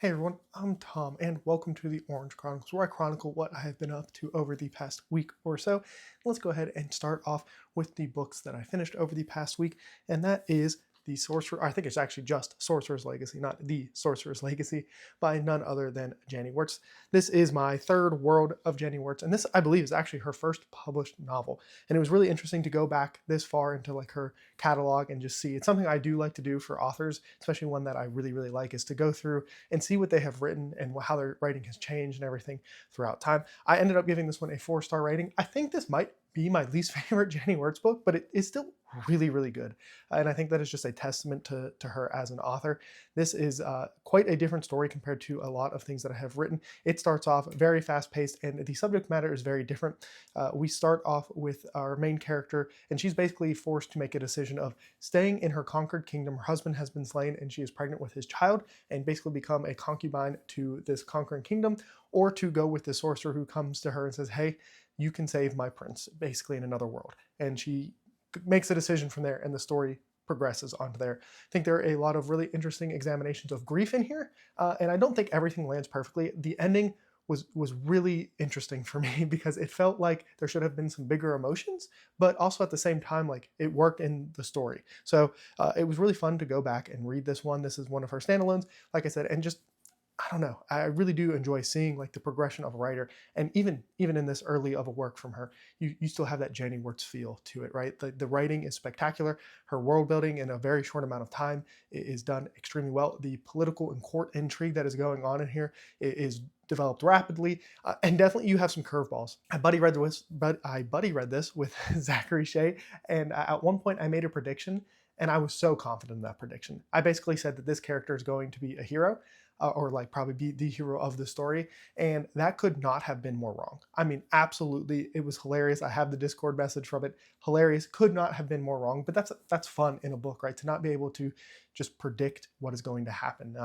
Hey everyone, I'm Tom, and welcome to the Orange Chronicles, where I chronicle what I have been up to over the past week or so. Let's go ahead and start off with the books that I finished over the past week, and that is The Sorcerer. I think it's actually just Sorcerer's Legacy, not The Sorcerer's Legacy, by none other than Jenny Wirtz. This is my third World of Jenny Wirtz, and this, I believe, is actually her first published novel. And it was really interesting to go back this far into like her catalog and just see. It's something I do like to do for authors, especially one that I really, really like, is to go through and see what they have written and how their writing has changed and everything throughout time. I ended up giving this one a 4-star rating. I think this might be my least favorite Jenny Wirtz book, but it is still really, really good. And I think that is just a testament to her as an author. This is quite a different story compared to a lot of things that I have written. It starts off very fast paced and the subject matter is very different. We start off with our main character, and she's basically forced to make a decision of staying in her conquered kingdom. Her husband has been slain and she is pregnant with his child, and basically become a concubine to this conquering kingdom, or to go with the sorcerer who comes to her and says, hey, you can save my prince, basically in another world. And she makes a decision from there, and the story progresses onto there. I think there are a lot of really interesting examinations of grief in here, and I don't think everything lands perfectly. The ending was really interesting for me because it felt like there should have been some bigger emotions, but also at the same time, like it worked in the story. So it was really fun to go back and read this one. This is one of her standalones, like I said, and just I don't know. I really do enjoy seeing like the progression of a writer, and even in this early of a work from her, you still have that Jenny Wirtz feel to it, right? The writing is spectacular. Her world building in a very short amount of time is done extremely well. The political and court intrigue that is going on in here is developed rapidly, and definitely you have some curveballs. I buddy read this with Zachary Shea, and at one point I made a prediction, and I was so confident in that prediction. I basically said that this character is going to be a hero, or like probably be the hero of the story. And that could not have been more wrong. I mean, absolutely, it was hilarious. I have the Discord message from it. Hilarious, could not have been more wrong. But that's fun in a book, right? To not be able to just predict what is going to happen.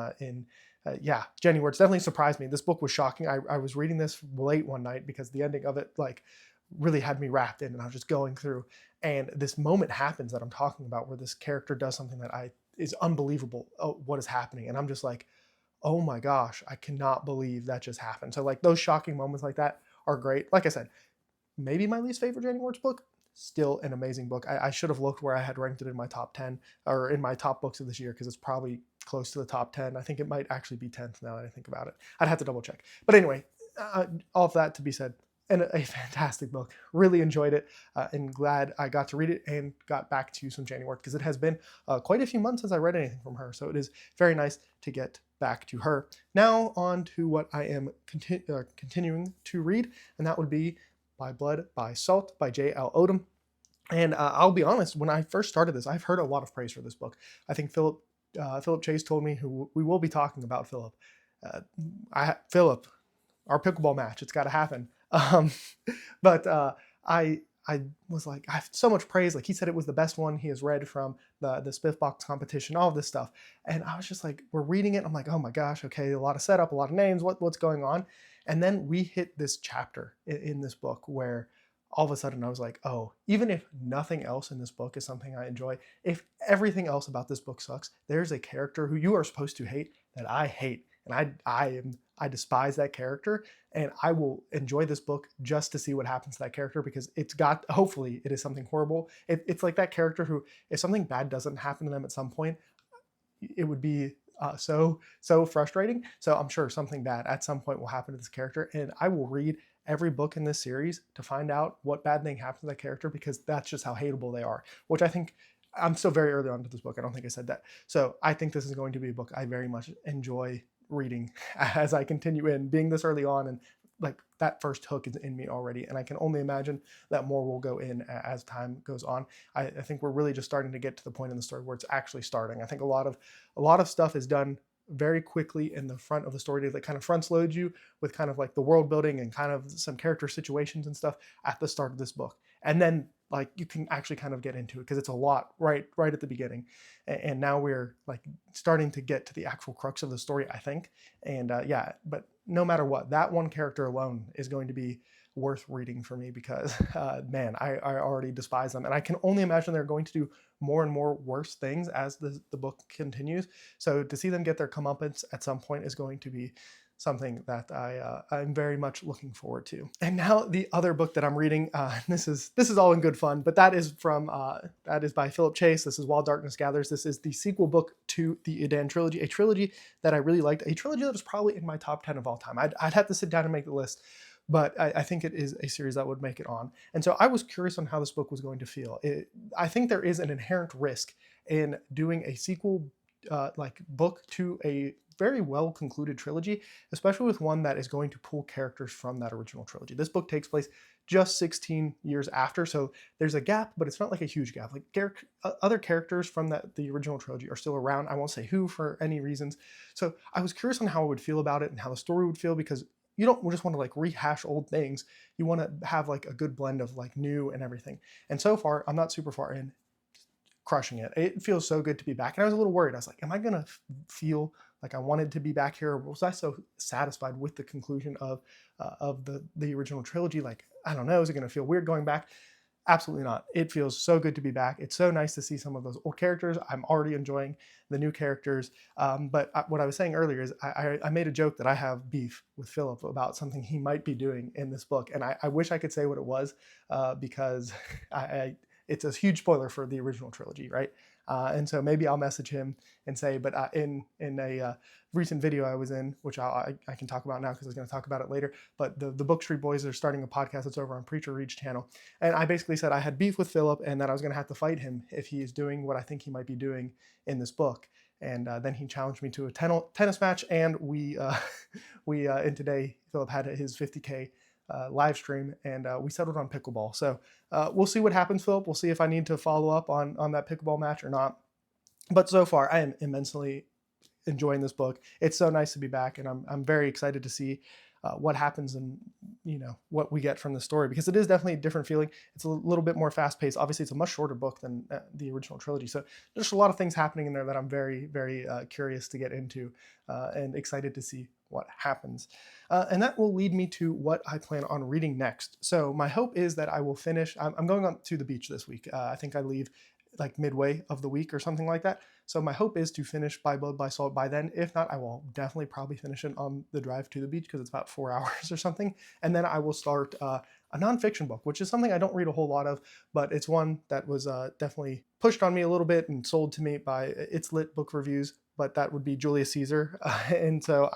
Yeah, Jenny Wirtz definitely surprised me. This book was shocking. I was reading this late one night because the ending of it like really had me wrapped in, and I was just going through. And this moment happens that I'm talking about, where this character does something that I is unbelievable. What is happening? And I'm just like, oh my gosh, I cannot believe that just happened. So like those shocking moments like that are great. Like I said, maybe my least favorite Jenny Wirtz book, still an amazing book. I should have looked where I had ranked it in my top 10 or in my top books of this year, because it's probably close to the top 10. I think it might actually be 10th now that I think about it. I'd have to double check. But anyway, all of that to be said, and a fantastic book. Really enjoyed it, and glad I got to read it and got back to some Jenny Wirtz, because it has been quite a few months since I read anything from her. So it is very nice to get back to her. Now on to what I am continuing to read, and that would be By Blood, by Salt by J.L. Odom. And I'll be honest, when I first started this, I've heard a lot of praise for this book. I think Philip Chase told me, who we will be talking about, Philip. Philip, our pickleball match, it's got to happen. But I was like, I have so much praise. Like he said, it was the best one he has read from the Spiff Box competition, all of this stuff. And I was just like, we're reading it. I'm like, oh my gosh, okay, a lot of setup, a lot of names. What's going on? And then we hit this chapter in this book where all of a sudden I was like, oh, even if nothing else in this book is something I enjoy, if everything else about this book sucks, there's a character who you are supposed to hate that I hate. And I despise that character, and I will enjoy this book just to see what happens to that character, because it's got, hopefully it is something horrible. It's like that character who, if something bad doesn't happen to them at some point, it would be so frustrating. So I'm sure something bad at some point will happen to this character, and I will read every book in this series to find out what bad thing happens to that character, because that's just how hateable they are, which I think, I'm still very early on to this book. I don't think I said that. So I think this is going to be a book I very much enjoy reading as I continue in, being this early on, and like that first hook is in me already, and I can only imagine that more will go in as time goes on. I think we're really just starting to get to the point in the story where it's actually starting. I think a lot of stuff is done very quickly in the front of the story that kind of front loads you with kind of like the world building and kind of some character situations and stuff at the start of this book, and then like you can actually kind of get into it because it's a lot right at the beginning, and now we're like starting to get to the actual crux of the story, I think. And yeah, but no matter what, that one character alone is going to be worth reading for me because, man, I already despise them. And I can only imagine they're going to do more and more worse things as the book continues. So to see them get their comeuppance at some point is going to be something that I'm very much looking forward to. And now the other book that I'm reading, this is all in good fun, but that is by Philip Chase. This is While Darkness Gathers. This is the sequel book to the Idan trilogy, a trilogy that I really liked, a trilogy that is probably in my top 10 of all time. I'd have to sit down and make the list, but I think it is a series that would make it on. And so I was curious on how this book was going to feel. I think there is an inherent risk in doing a sequel book to a very well concluded trilogy, especially with one that is going to pull characters from that original trilogy. This book takes place just 16 years after, so there's a gap, but it's not like a huge gap. Like other characters from the original trilogy are still around. I won't say who for any reasons. So I was curious on how I would feel about it and how the story would feel, because you don't just want to like rehash old things. You want to have like a good blend of like new and everything. And so far, I'm not super far in, crushing it. It feels so good to be back. And I was a little worried. I was like, am I going to feel like I wanted to be back here? Or was I so satisfied with the conclusion of the original trilogy? Like, I don't know, is it going to feel weird going back? Absolutely not. It feels so good to be back. It's so nice to see some of those old characters. I'm already enjoying the new characters. But what I was saying earlier is I made a joke that I have beef with Philip about something he might be doing in this book. And I wish I could say what it was, because it's a huge spoiler for the original trilogy, right? And so maybe I'll message him and say, but in a recent video I was in, which I can talk about now because I was going to talk about it later, but the Book Street Boys are starting a podcast that's over on Preacher Reach channel. And I basically said I had beef with Philip and that I was going to have to fight him if he is doing what I think he might be doing in this book. And then he challenged me to a tennis match, and and today Philip had his 50K live stream, and we settled on pickleball. So we'll see what happens, Philip. We'll see if I need to follow up on that pickleball match or not. But so far, I am immensely enjoying this book. It's so nice to be back, and I'm very excited to see what happens and what we get from the story, because it is definitely a different feeling. It's a little bit more fast paced. Obviously, it's a much shorter book than the original trilogy, so there's a lot of things happening in there that I'm very, very curious to get into and excited to see what happens. And that will lead me to what I plan on reading next. So my hope is that I will finish. I'm going on to the beach this week. I think I leave like midway of the week or something like that. So my hope is to finish By Blood, by Salt by then. If not, I will definitely probably finish it on the drive to the beach, because it's about 4 hours or something. And then I will start a nonfiction book, which is something I don't read a whole lot of, but it's one that was definitely pushed on me a little bit and sold to me by It's Lit Book Reviews, but that would be Julius Caesar. And so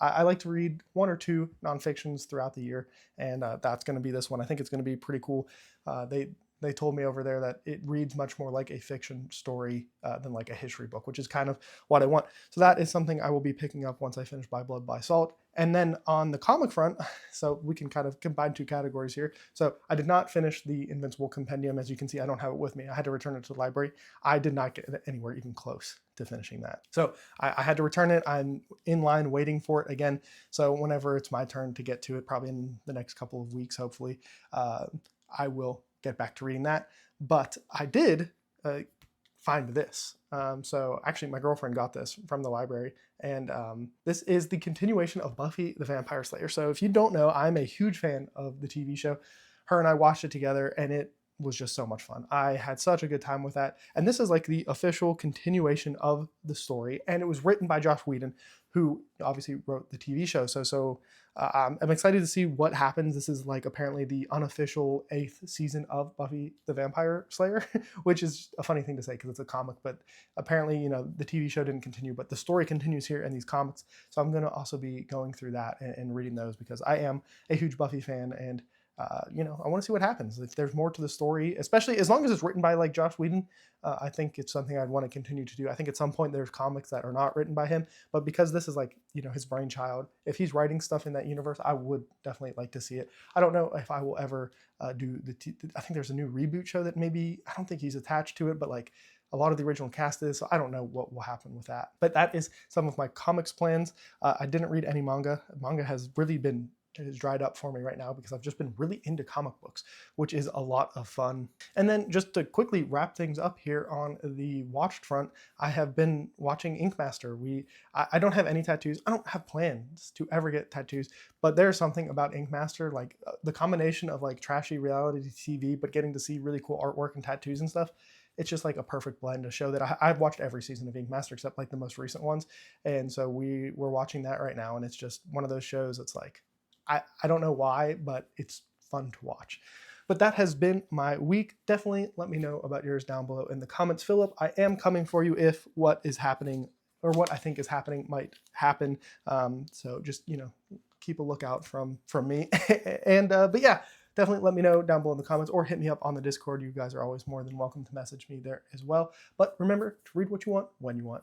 I like to read 1 or 2 nonfictions throughout the year, and that's going to be this one. I think it's going to be pretty cool. They told me over there that it reads much more like a fiction story than like a history book, which is kind of what I want. So that is something I will be picking up once I finish By Blood, by Salt. And then on the comic front, so we can kind of combine 2 categories here. So I did not finish the Invincible Compendium. As you can see, I don't have it with me. I had to return it to the library. I did not get anywhere even close to finishing that. So I had to return it. I'm in line waiting for it again. So whenever it's my turn to get to it, probably in the next couple of weeks, hopefully, I will get back to reading that. But I did find this. So actually my girlfriend got this from the library, and this is the continuation of Buffy the Vampire Slayer. So if you don't know, I'm a huge fan of the TV show. Her and I watched it together, and it was just so much fun. I had such a good time with that. And this is like the official continuation of the story, and it was written by Joss Whedon, who obviously wrote the TV show. So I'm excited to see what happens. This is like apparently the unofficial 8th season of Buffy the Vampire Slayer, which is a funny thing to say because it's a comic, but apparently, the TV show didn't continue, but the story continues here in these comics. So I'm going to also be going through that and reading those, because I am a huge Buffy fan, and I want to see what happens. If there's more to the story, especially as long as it's written by like Joss Whedon, I think it's something I'd want to continue to do. I think at some point there's comics that are not written by him, but because this is like, his brainchild, if he's writing stuff in that universe, I would definitely like to see it. I don't know if I will ever do I think there's a new reboot show that maybe, I don't think he's attached to it, but like a lot of the original cast is, so I don't know what will happen with that. But that is some of my comics plans. I didn't read any manga. Manga has really been is dried up for me right now because I've just been really into comic books, which is a lot of fun. And then just to quickly wrap things up here on the watched front, I have been watching Ink Master. I don't have any tattoos. I don't have plans to ever get tattoos, but there's something about Ink Master, like the combination of like trashy reality TV, but getting to see really cool artwork and tattoos and stuff. It's just like a perfect blend to show that I've watched every season of Ink Master except like the most recent ones. And so we're watching that right now. And it's just one of those shows that's like, I don't know why, but it's fun to watch. But that has been my week. Definitely let me know about yours down below in the comments. Philip, I am coming for you if what is happening or what I think is happening might happen. So just, keep a lookout from me. And but yeah, definitely let me know down below in the comments or hit me up on the Discord. You guys are always more than welcome to message me there as well. But remember to read what you want when you want.